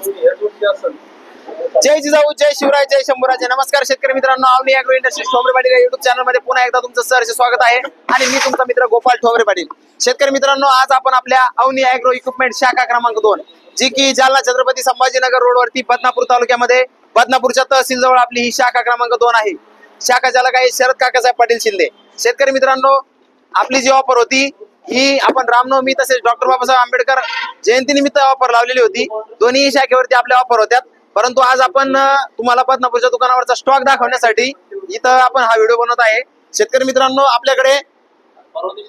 जय जिजाऊ, जय शिवराय, जय शंभूराजे. नमस्कार शेतकरी मित्रांनो, अवनी अॅग्रो इंडस्ट्रीज ठोंबरे पाटील या युट्यूब चॅनल मध्ये पुन्हा एकदा तुमचं सहर्ष स्वागत आहे. आणि मी तुमचा मित्र गोपाल ठोंबरे पाटील. शेतकरी मित्रांनो, आज आपण आपल्या अवनी अॅग्रो इक्विपमेंट शाखा क्रमांक 2 जी की जालना छत्रपती संभाजीनगर रोडवरती बदनापूर तालुक्यामध्ये बदनापूरच्या तहसील जवळ आपली ही शाखा क्रमांक 2 आहे. शाखा ज्याला काही शरद काकासाहेब पाटील शिंदे. शेतकरी मित्रांनो, आपली जी ऑफर होती ही आपण रामनवमी तसेच डॉक्टर बाबासाहेब आंबेडकर जयंतीनिमित्त ऑफर लावलेली होती. दोन्ही शाखेवरती आपल्या ऑफर होत्या. परंतु आज आपण तुम्हाला बदनापूरच्या दुकानावरचा स्टॉक दाखवण्यासाठी इथं आपण हा व्हिडिओ बनवत आहे. शेतकरी मित्रांनो, आपल्याकडे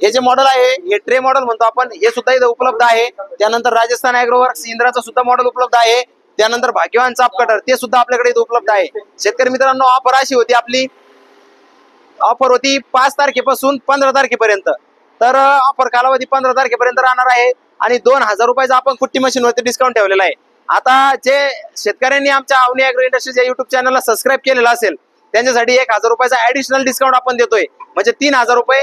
हे जे मॉडेल आहे हे ट्रे मॉडेल म्हणतो आपण, हे सुद्धा इथं उपलब्ध आहे. त्यानंतर राजस्थान अॅग्रोवर्क्स इंद्राचं सुद्धा मॉडेल उपलब्ध आहे. त्यानंतर भाग्यवान चाप कटर ते सुद्धा आपल्याकडे इथं उपलब्ध आहे. शेतकरी मित्रांनो, ऑफर अशी होती, आपली ऑफर होती 5 तारखेपासून 15 तारखेपर्यंत. तर ऑफर कालावधी 15 तारखेपर्यंत राहणार आहे. आणि 2000 रुपयाचा आपण कुट्टी मशीनवरती डिस्काउंट ठेवलेला आहे. आता जे शेतकऱ्यांनी आमच्या अवनी अॅग्रो इंडस्ट्रीज या युट्यूब चॅनलला सबस्क्राईब केलेलं असेल त्यांच्यासाठी 1000 रुपयाचा ऍडिशनल डिस्काउंट आपण देतोय, म्हणजे 3000 रुपये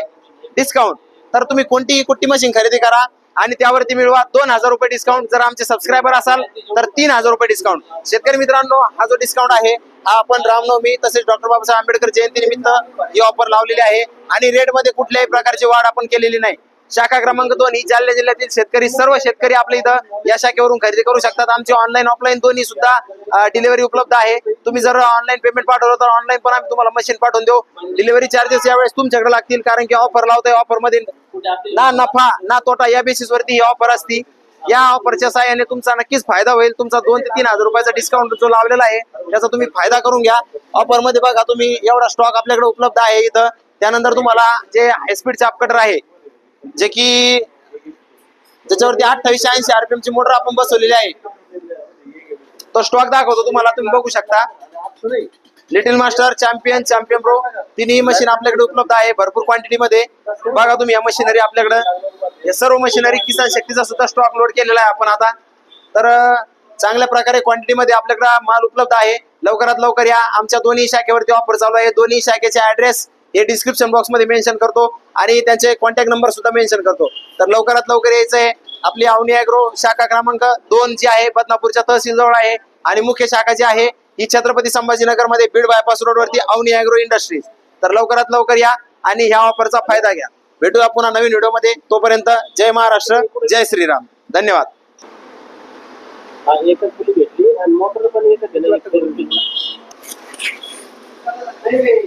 डिस्काउंट. तर तुम्ही कोणतीही कुट्टी मशीन खरेदी करा आणि त्यावरती मिळवा 2000 रुपये डिस्काउंट. जर आमचे सबस्क्रायबर असाल तर 3000 रुपये डिस्काउंट. शेतकरी मित्रांनो, हा जो डिस्काउंट आहे हा आपण रामनवमी तसेच डॉक्टर बाबासाहेब आंबेडकर जयंती निमित्त ही ऑफर लावलेली आहे. आणि रेट मध्ये कुठल्याही प्रकारची वाढ आपण केलेली नाही. शाखा क्रमांक 2 ही जालना जिल्ह्यातील शेतकरी, सर्व शेतकरी आपल्या इथं या शाखेवरून खरेदी करू शकतात. आमचे ऑनलाईन ऑफलाईन दोन्ही सुद्धा डिलिव्हरी उपलब्ध आहे. तुम्ही जर ऑनलाईन पेमेंट पाठवलं तर ऑनलाईन पण आम्ही तुम्हाला मशीन पाठवून देऊ. डिलिव्हरी चार्जेस यावेळेस तुमच्याकडे लागतील, कारण की ऑफर लावतोय. ऑफर मध्ये ना नफा ना तोटा या बेसिस वरती ही ऑफर असती. या ऑफरच्या सहाय्याने तुमचा नक्कीच फायदा होईल. तुमचा 2 ते 3000 रुपयाचा डिस्काउंट जो लावलेला आहे त्याचा तुम्ही फायदा करून घ्या. ऑफर मध्ये बघा तुम्ही, एवढा स्टॉक आपल्याकडे उपलब्ध आहे इथं. त्यानंतर तुम्हाला जे हाय स्पीड चाप कटर आहे, जे की ज्याच्यावरती 2880 RPM ची मोटर आपण बसवलेली आहे, तो स्टॉक दाखवतो तुम्हाला. तुम्ही बघू शकता, little master, champion, champion pro तिन्ही मशीन आपल्याकडे उपलब्ध आहे भरपूर क्वांटिटी मध्ये. बघा तुम्ही, या मशिनरी आपल्याकडे, या सर्व मशिनरी किसान शक्तीचा सुद्धा स्टॉक लोड केलेला आहे आपण आता. तर चांगल्या प्रकारे क्वांटिटी मध्ये आपल्याकडे माल उपलब्ध आहे. लवकरात लवकर या. आमच्या दोन्ही शाखेवरती ऑफर चालू आहे. दोन्ही शाखेचे ऍड्रेस हे डिस्क्रिप्शन बॉक्स मध्ये मेन्शन करतो आणि त्यांचे कॉन्टॅक्ट नंबर सुद्धा मेन्शन करतो. तर लवकरात लवकर यायचंय. आपली अवनी अॅग्रो शाखा क्रमांक 2 जी आहे बदनापूरच्या तहसील जवळ आहे. आणि मुख्य शाखा जी आहे ही छत्रपती संभाजीनगर मध्ये बीड बायपास रोड वरती अवनी अॅग्रो इंडस्ट्रीज. तर लवकरात लवकर या आणि ह्या ऑफरचा फायदा घ्या. भेटूया पुन्हा नवीन व्हिडिओ मध्ये. तोपर्यंत जय महाराष्ट्र, जय श्रीराम. धन्यवाद. Hey,